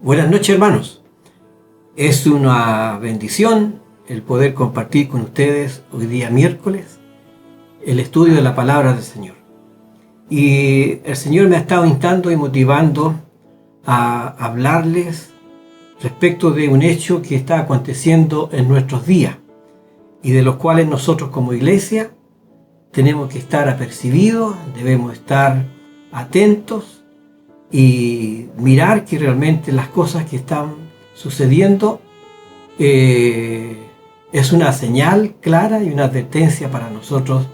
Buenas noches, hermanos. Es una bendición el poder compartir con ustedes hoy día miércoles el estudio de la palabra del Señor. Y el Señor me ha estado instando y motivando a hablarles respecto de un hecho que está aconteciendo en nuestros días y de los cuales nosotros como iglesia tenemos que estar apercibidos, debemos estar atentos y mirar que realmente las cosas que están sucediendo es una señal clara y una advertencia para nosotros,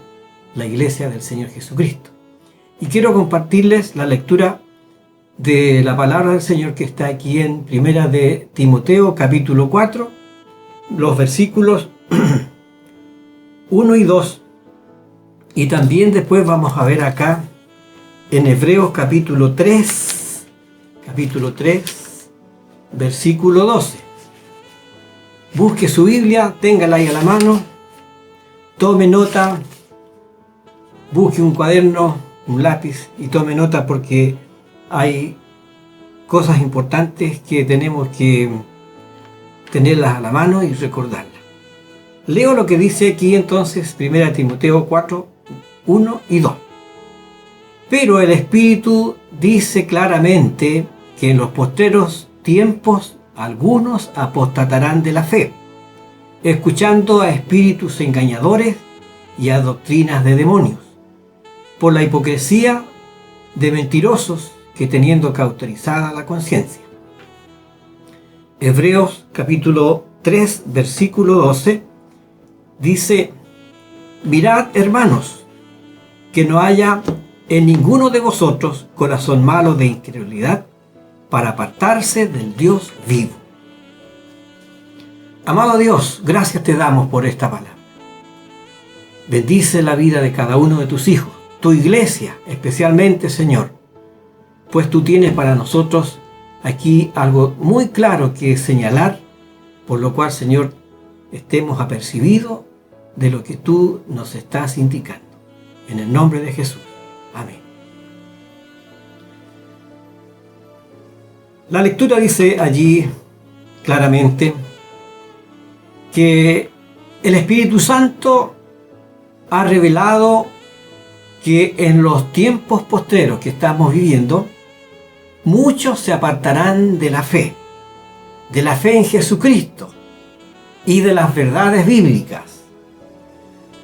la iglesia del Señor Jesucristo. Y quiero compartirles la lectura de la palabra del Señor que está aquí en Primera de Timoteo, capítulo 4, los versículos 1 y 2. Y también después vamos a ver acá en Hebreos capítulo 3, versículo 12. Busque su Biblia, téngala ahí a la mano, tome nota, busque un cuaderno, un lápiz y tome nota porque hay cosas importantes que tenemos que tenerlas a la mano y recordarlas. Leo lo que dice aquí entonces 1 Timoteo 4, 1 y 2. Pero el Espíritu dice claramente que en los postreros tiempos algunos apostatarán de la fe, escuchando a espíritus engañadores y a doctrinas de demonios, por la hipocresía de mentirosos que teniendo cauterizada la conciencia. Hebreos capítulo 3, versículo 12, dice: mirad, hermanos, que no haya en ninguno de vosotros corazón malo de incredulidad para apartarse del Dios vivo. Amado Dios, gracias te damos por esta palabra. Bendice la vida de cada uno de tus hijos, tu iglesia especialmente, Señor, pues tú tienes para nosotros aquí algo muy claro que señalar, por lo cual, Señor, estemos apercibidos de lo que tú nos estás indicando. En el nombre de Jesús. Amén. La lectura dice allí claramente que el Espíritu Santo ha revelado que en los tiempos postreros que estamos viviendo, muchos se apartarán de la fe en Jesucristo y de las verdades bíblicas.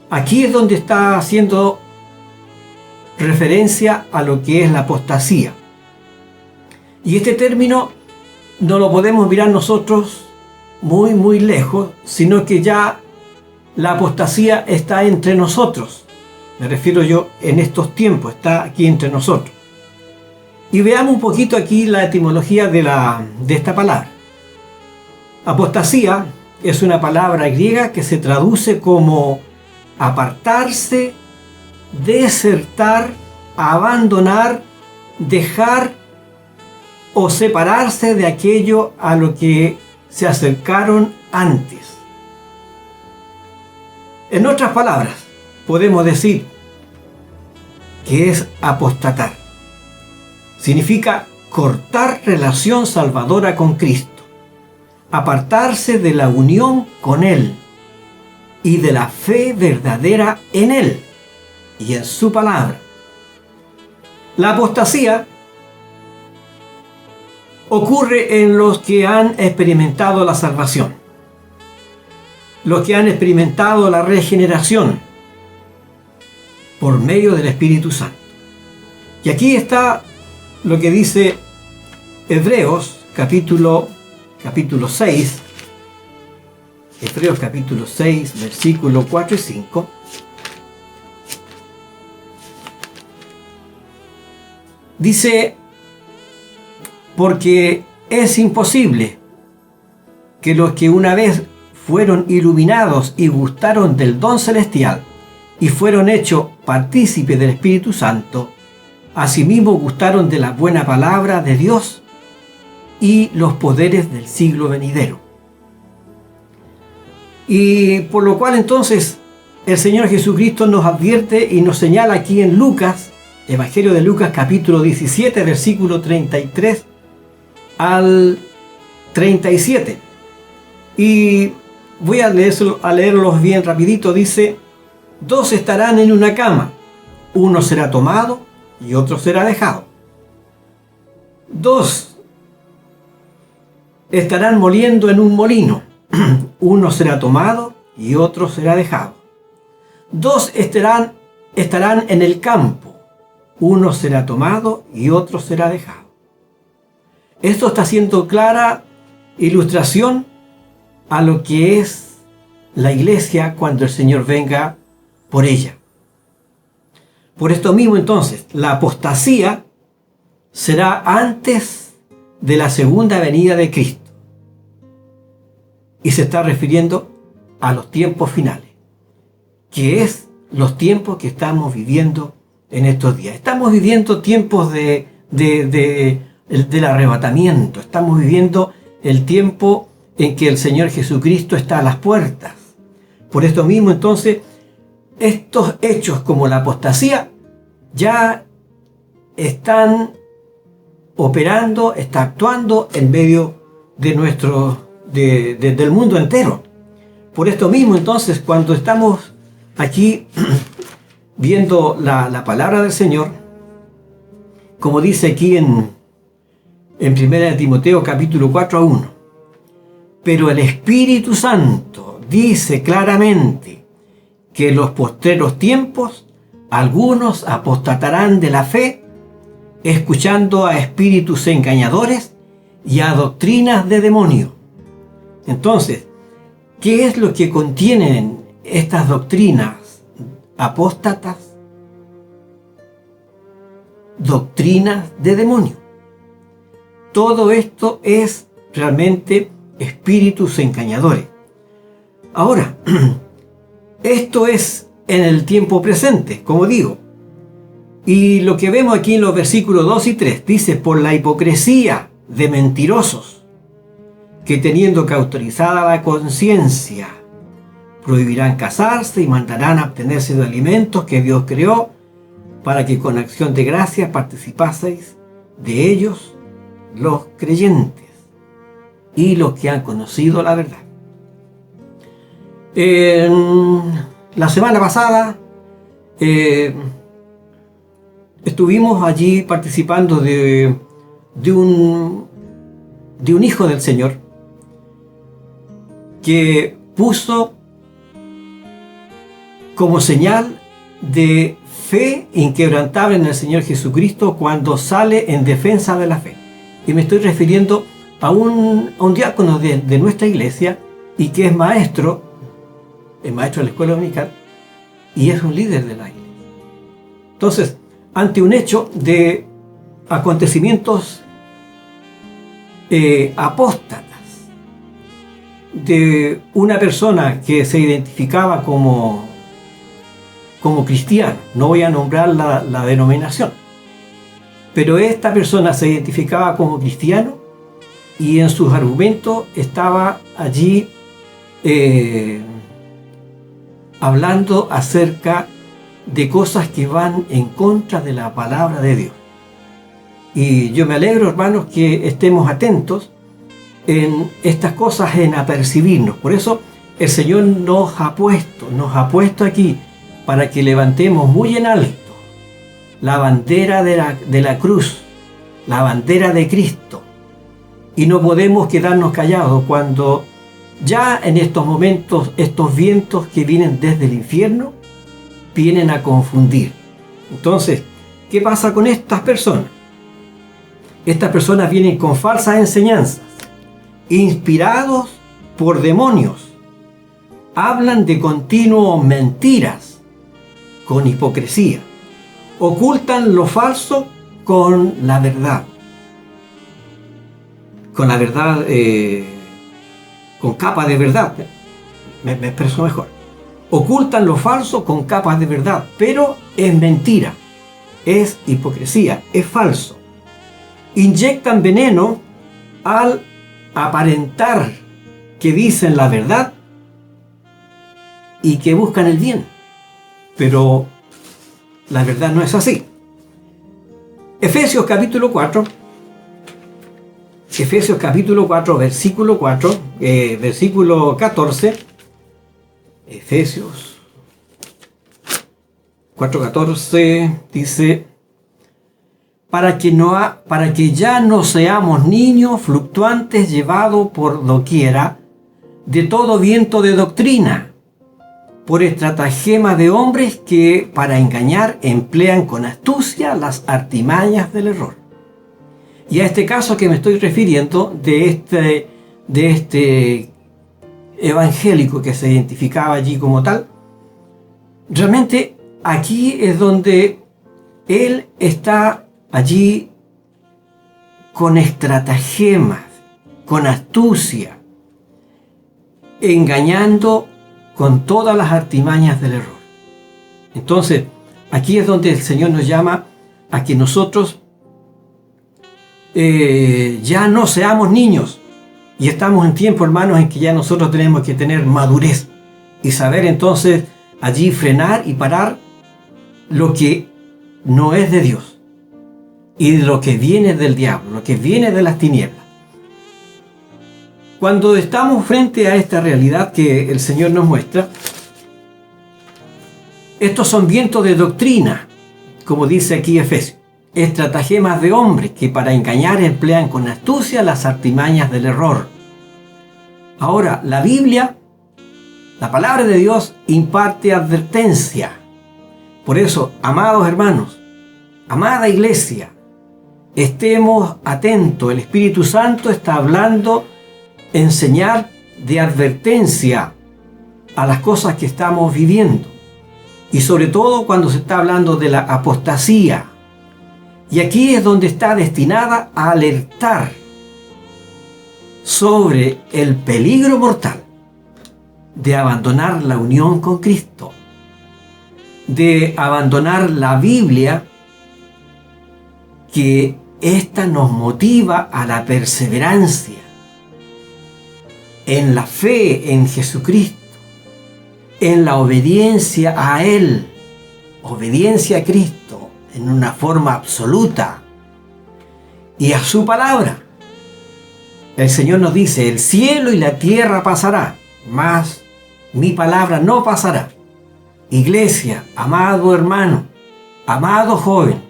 Aquí es donde está haciendo referencia a lo que es la apostasía. Y este término no lo podemos mirar nosotros muy lejos, sino que ya la apostasía está entre nosotros. Me refiero yo en estos tiempos, está aquí entre nosotros. Y veamos un poquito aquí la etimología de esta palabra. Apostasía es una palabra griega que se traduce como apartarse, desertar, abandonar, dejar o separarse de aquello a lo que se acercaron antes. En otras palabras, podemos decir que es apostatar. Significa cortar relación salvadora con Cristo, apartarse de la unión con Él y de la fe verdadera en Él y en su palabra. La apostasía ocurre en los que han experimentado la salvación, los que han experimentado la regeneración por medio del Espíritu Santo. Y aquí está lo que dice Hebreos capítulo 6, Hebreos capítulo 6, versículos 4 y 5. Dice: porque es imposible que los que una vez fueron iluminados y gustaron del don celestial y fueron hechos partícipes del Espíritu Santo, asimismo gustaron de la buena palabra de Dios y los poderes del siglo venidero. Y por lo cual entonces el Señor Jesucristo nos advierte y nos señala aquí en Lucas, Evangelio de Lucas capítulo 17, versículo 33 al 37. Y voy a leerlos bien rapidito. Dice: 2 estarán en una cama, uno será tomado y otro será dejado. 2 estarán moliendo en un molino, uno será tomado y otro será dejado. 2 estarán en el campo, uno será tomado y otro será dejado. Esto está haciendo clara ilustración a lo que es la iglesia cuando el Señor venga por ella. Por esto mismo, entonces, la apostasía será antes de la segunda venida de Cristo. Y se está refiriendo a los tiempos finales, que es los tiempos que estamos viviendo en estos días. Estamos viviendo tiempos del arrebatamiento. Estamos viviendo el tiempo en que el Señor Jesucristo está a las puertas. Por esto mismo, entonces, estos hechos como la apostasía ya están operando, está actuando en medio de del mundo entero. Por esto mismo, entonces, cuando estamos aquí viendo la palabra del Señor, como dice aquí en 1 Timoteo capítulo 4:1, pero el Espíritu Santo dice claramente que en los postreros tiempos algunos apostatarán de la fe, escuchando a espíritus engañadores y a doctrinas de demonio. Entonces, ¿qué es lo que contienen estas doctrinas apóstatas? Doctrinas de demonio. Todo esto es realmente espíritus engañadores. Ahora, esto es en el tiempo presente, como digo. Y lo que vemos aquí en los versículos 2 y 3 dice: por la hipocresía de mentirosos, que teniendo cauterizada la conciencia, prohibirán casarse y mandarán abstenerse de alimentos que Dios creó, para que con acción de gracias participaseis de ellos los creyentes y los que han conocido la verdad. La semana pasada estuvimos allí participando de un hijo del Señor que puso como señal de fe inquebrantable en el Señor Jesucristo cuando sale en defensa de la fe. Y me estoy refiriendo a un diácono de nuestra iglesia, y que es maestro de la escuela dominical, y es un líder de la iglesia. Entonces, ante un hecho de acontecimientos apóstatas, de una persona que se identificaba como cristiano, no voy a nombrar la denominación, pero esta persona se identificaba como cristiano y en sus argumentos estaba allí hablando acerca de cosas que van en contra de la palabra de Dios. Y yo me alegro, hermanos, que estemos atentos en estas cosas, en apercibirnos. Por eso el Señor nos ha puesto aquí para que levantemos muy en alto la bandera de la cruz, la bandera de Cristo. Y no podemos quedarnos callados cuando ya en estos momentos estos vientos que vienen desde el infierno vienen a confundir. Entonces, ¿qué pasa con estas personas? Estas personas vienen con falsas enseñanzas, inspirados por demonios. Hablan de continuo mentiras, con hipocresía. Ocultan lo falso con la verdad. Con la verdad, con capas de verdad. Me expreso mejor. Ocultan lo falso con capas de verdad, pero es mentira, es hipocresía, es falso. Inyectan veneno al aparentar que dicen la verdad y que buscan el bien, pero la verdad no es así. Efesios capítulo 4 Efesios capítulo 4, versículo 4, versículo 14. Efesios 4:14 dice: para que ya no seamos niños fluctuantes llevados por doquiera de todo viento de doctrina, por estratagema de hombres que para engañar emplean con astucia las artimañas del error. Y a este caso que me estoy refiriendo, de este evangélico que se identificaba allí como tal, realmente aquí es donde él está allí con estratagemas, con astucia, engañando con todas las artimañas del error. Entonces, aquí es donde el Señor nos llama a que nosotros ya no seamos niños. Y estamos en tiempo, hermanos, en que ya nosotros tenemos que tener madurez y saber entonces allí frenar y parar lo que no es de Dios y lo que viene del diablo, lo que viene de las tinieblas. Cuando estamos frente a esta realidad que el Señor nos muestra, estos son vientos de doctrina, como dice aquí Efesios, estratagemas de hombres que para engañar emplean con astucia las artimañas del error. Ahora, la Biblia, la palabra de Dios, imparte advertencia. Por eso, amados hermanos, amada iglesia, estemos atentos. El Espíritu Santo está hablando, enseñar de advertencia a las cosas que estamos viviendo. Y sobre todo cuando se está hablando de la apostasía. Y aquí es donde está destinada a alertar sobre el peligro mortal de abandonar la unión con Cristo, de abandonar la Biblia, que ésta nos motiva a la perseverancia en la fe en Jesucristo, en la obediencia a Él, obediencia a Cristo en una forma absoluta y a su palabra. El Señor nos dice: el cielo y la tierra pasará, mas mi palabra no pasará. Iglesia, amado hermano, amado joven,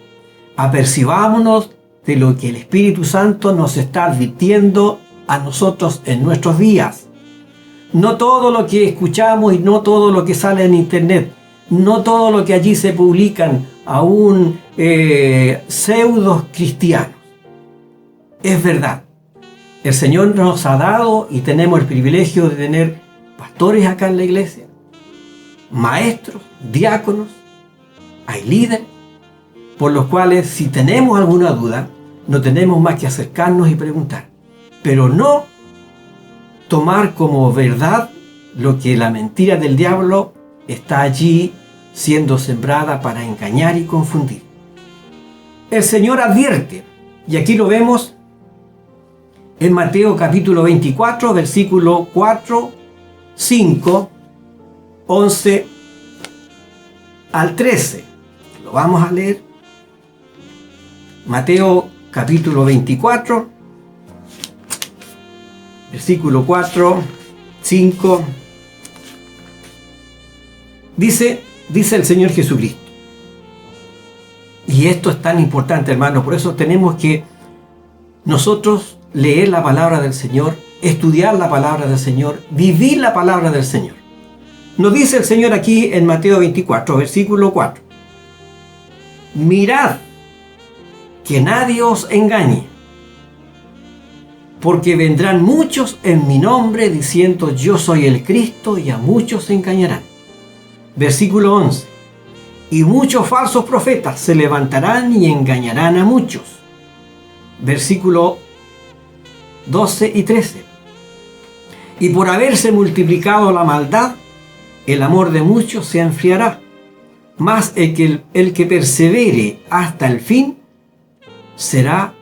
apercibámonos de lo que el Espíritu Santo nos está advirtiendo a nosotros en nuestros días. No todo lo que escuchamos y no todo lo que sale en internet, no todo lo que allí se publican aún pseudos cristianos. Es verdad. El Señor nos ha dado y tenemos el privilegio de tener pastores acá en la iglesia, maestros, diáconos, hay líderes, por los cuales si tenemos alguna duda, no tenemos más que acercarnos y preguntar, pero no tomar como verdad lo que la mentira del diablo está allí siendo sembrada para engañar y confundir. El Señor advierte, y aquí lo vemos en Mateo capítulo 24, versículo 4, 5, 11 al 13. Lo vamos a leer. Mateo capítulo 24, versículo 4, 5. Dice el Señor Jesucristo. Y esto es tan importante, hermano, por eso tenemos que nosotros leer la palabra del Señor, estudiar la palabra del Señor, vivir la palabra del Señor. Nos dice el Señor aquí en Mateo 24, versículo 4. Mirad que nadie os engañe, porque vendrán muchos en mi nombre diciendo yo soy el Cristo, y a muchos se engañarán. Versículo 11. Y muchos falsos profetas se levantarán y engañarán a muchos. Versículo 12 y 13. Y por haberse multiplicado la maldad, el amor de muchos se enfriará. Mas el que persevere hasta el fin será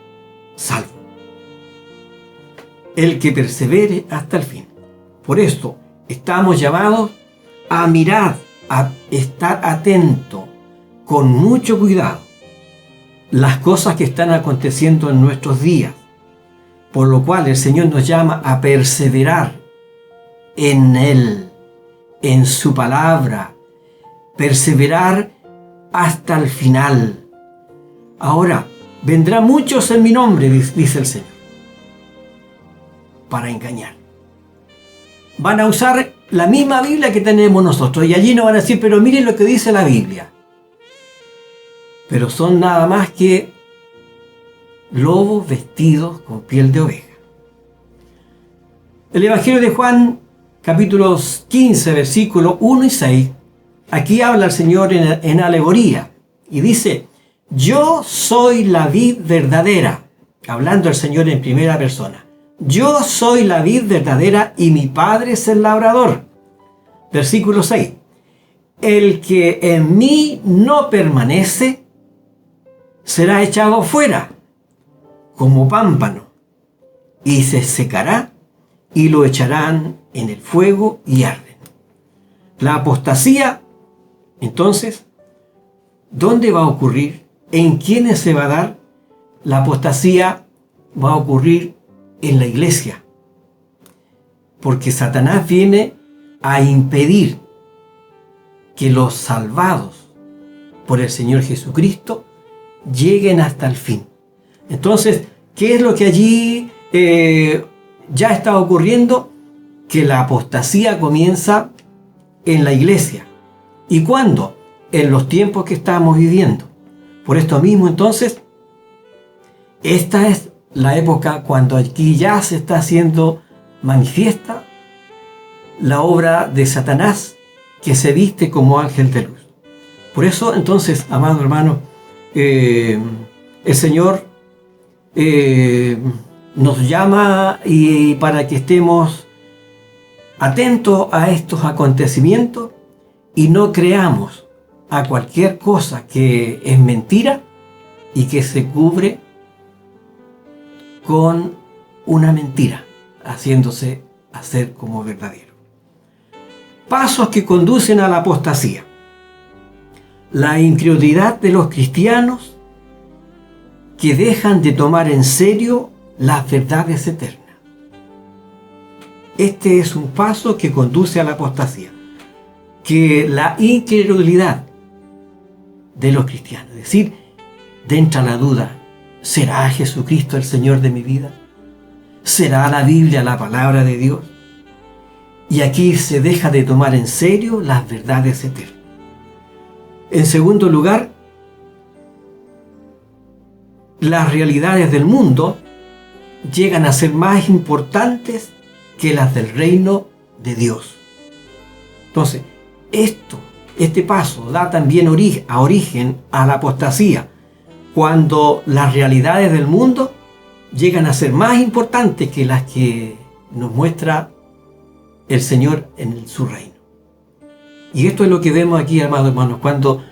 salvo. El que persevere hasta el fin. Por esto estamos llamados a mirar, a estar atento, con mucho cuidado, las cosas que están aconteciendo en nuestros días. Por lo cual el Señor nos llama a perseverar en Él, en su palabra, perseverar hasta el final. Ahora, vendrán muchos en mi nombre, dice el Señor, para engañar. Van a usar la misma Biblia que tenemos nosotros y allí nos van a decir, pero miren lo que dice la Biblia. Pero son nada más que lobos vestidos con piel de oveja. El Evangelio de Juan, capítulos 15, versículos 1 y 6, aquí habla el Señor en alegoría y dice, yo soy la vid verdadera, hablando el Señor en primera persona. Yo soy la vid verdadera y mi Padre es el labrador. Versículo 6. El que en mí no permanece será echado fuera como pámpano y se secará y lo echarán en el fuego y arden. La apostasía, entonces, ¿dónde va a ocurrir? ¿En quiénes se va a dar? La apostasía va a ocurrir en la iglesia, porque Satanás viene a impedir que los salvados por el Señor Jesucristo lleguen hasta el fin. Entonces, ¿qué es lo que allí ya está ocurriendo? Que la apostasía comienza en la iglesia. ¿Y cuándo? En los tiempos que estamos viviendo. Por esto mismo, entonces, esta es la época cuando aquí ya se está haciendo manifiesta la obra de Satanás, que se viste como ángel de luz. Por eso, entonces, amado hermano, el Señor nos llama y para que estemos atentos a estos acontecimientos y no creamos a cualquier cosa que es mentira y que se cubre con una mentira, haciéndose hacer como verdadero. Pasos que conducen a la apostasía. La incredulidad de los cristianos que dejan de tomar en serio las verdades eternas. Este es un paso que conduce a la apostasía. Que la incredulidad de los cristianos, es decir, entra la duda, ¿será Jesucristo el Señor de mi vida? ¿Será la Biblia la palabra de Dios? Y aquí se deja de tomar en serio las verdades eternas. En segundo lugar, las realidades del mundo llegan a ser más importantes que las del reino de Dios. Entonces, este paso da también origen a la apostasía, cuando las realidades del mundo llegan a ser más importantes que las que nos muestra el Señor en su reino. Y esto es lo que vemos aquí, amados hermanos, cuando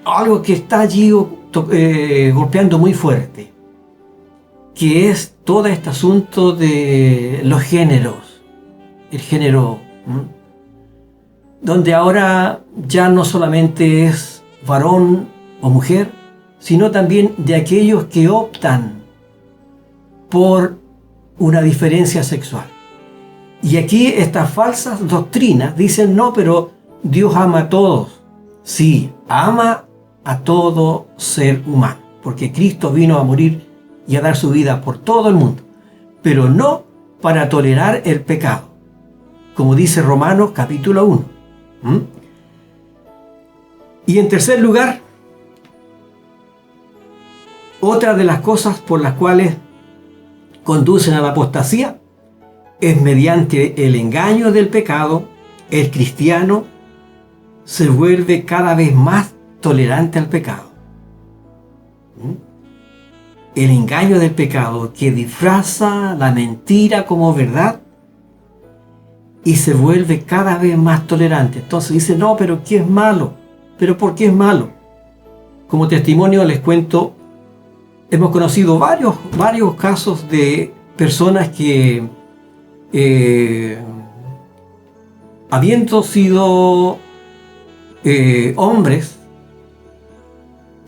algo que está allí golpeando muy fuerte, que es todo este asunto de los géneros, el género, donde ahora ya no solamente es varón o mujer, sino también de aquellos que optan por una diferencia sexual. Y aquí estas falsas doctrinas dicen, no, pero Dios ama a todos. Sí, ama a todo ser humano, porque Cristo vino a morir y a dar su vida por todo el mundo, pero no para tolerar el pecado, como dice Romanos capítulo 1. Y en tercer lugar, otra de las cosas por las cuales conducen a la apostasía es mediante el engaño del pecado. El cristiano se vuelve cada vez más tolerante al pecado. El engaño del pecado que disfraza la mentira como verdad y se vuelve cada vez más tolerante. Entonces dice, no, pero ¿qué es malo? ¿Pero por qué es malo? Como testimonio les cuento, hemos conocido varios casos de personas que habiendo sido hombres,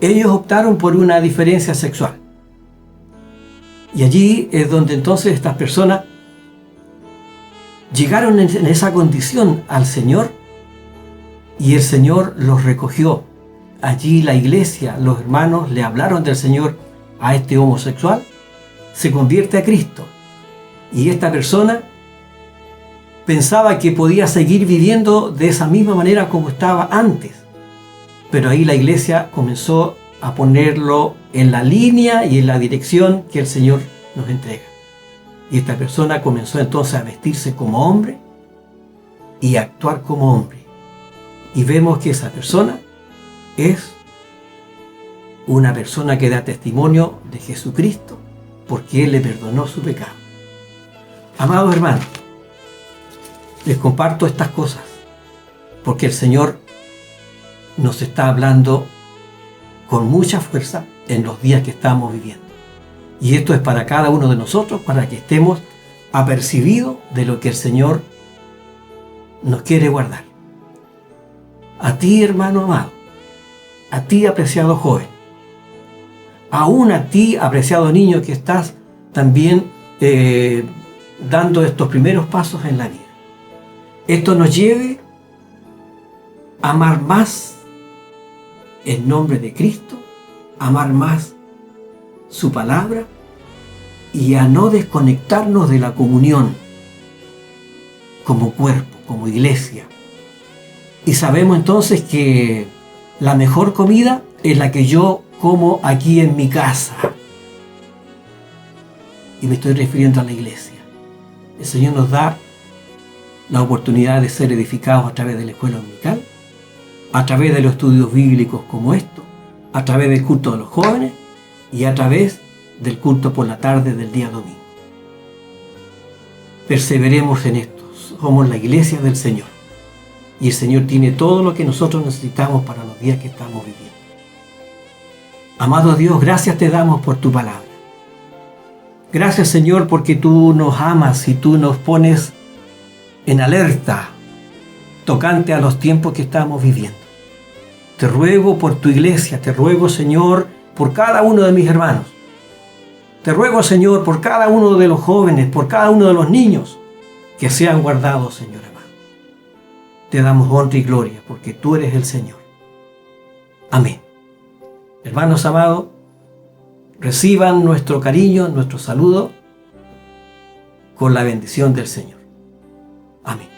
ellos optaron por una diferencia sexual. Y allí es donde entonces estas personas llegaron en esa condición al Señor y el Señor los recogió. Allí la iglesia, los hermanos le hablaron del Señor a este homosexual, se convierte a Cristo. Y esta persona pensaba que podía seguir viviendo de esa misma manera como estaba antes. Pero ahí la iglesia comenzó a ponerlo en la línea y en la dirección que el Señor nos entrega. Y esta persona comenzó entonces a vestirse como hombre y a actuar como hombre. Y vemos que esa persona es una persona que da testimonio de Jesucristo porque Él le perdonó su pecado. Amados hermanos, les comparto estas cosas porque el Señor nos está hablando con mucha fuerza en los días que estamos viviendo. Y esto es para cada uno de nosotros, para que estemos apercibidos de lo que el Señor nos quiere guardar. A ti, hermano amado, a ti, apreciado joven, aún a ti, apreciado niño, que estás también dando estos primeros pasos en la vida. Esto nos lleve a amar más en nombre de Cristo, amar más su palabra y a no desconectarnos de la comunión como cuerpo, como iglesia. Y sabemos entonces que la mejor comida es la que yo como aquí en mi casa. Y me estoy refiriendo a la iglesia. El Señor nos da la oportunidad de ser edificados a través de la escuela dominical, a través de los estudios bíblicos como estos, a través del culto de los jóvenes y a través del culto por la tarde del día domingo. Perseveremos en esto. Somos la iglesia del Señor. Y el Señor tiene todo lo que nosotros necesitamos para los días que estamos viviendo. Amado Dios, gracias te damos por tu palabra. Gracias, Señor, porque tú nos amas y tú nos pones en alerta tocante a los tiempos que estamos viviendo. Te ruego por tu iglesia, te ruego, Señor, por cada uno de mis hermanos. Te ruego, Señor, por cada uno de los jóvenes, por cada uno de los niños que sean guardados, Señor amado. Te damos honra y gloria porque tú eres el Señor. Amén. Hermanos amados, reciban nuestro cariño, nuestro saludo con la bendición del Señor. Amén.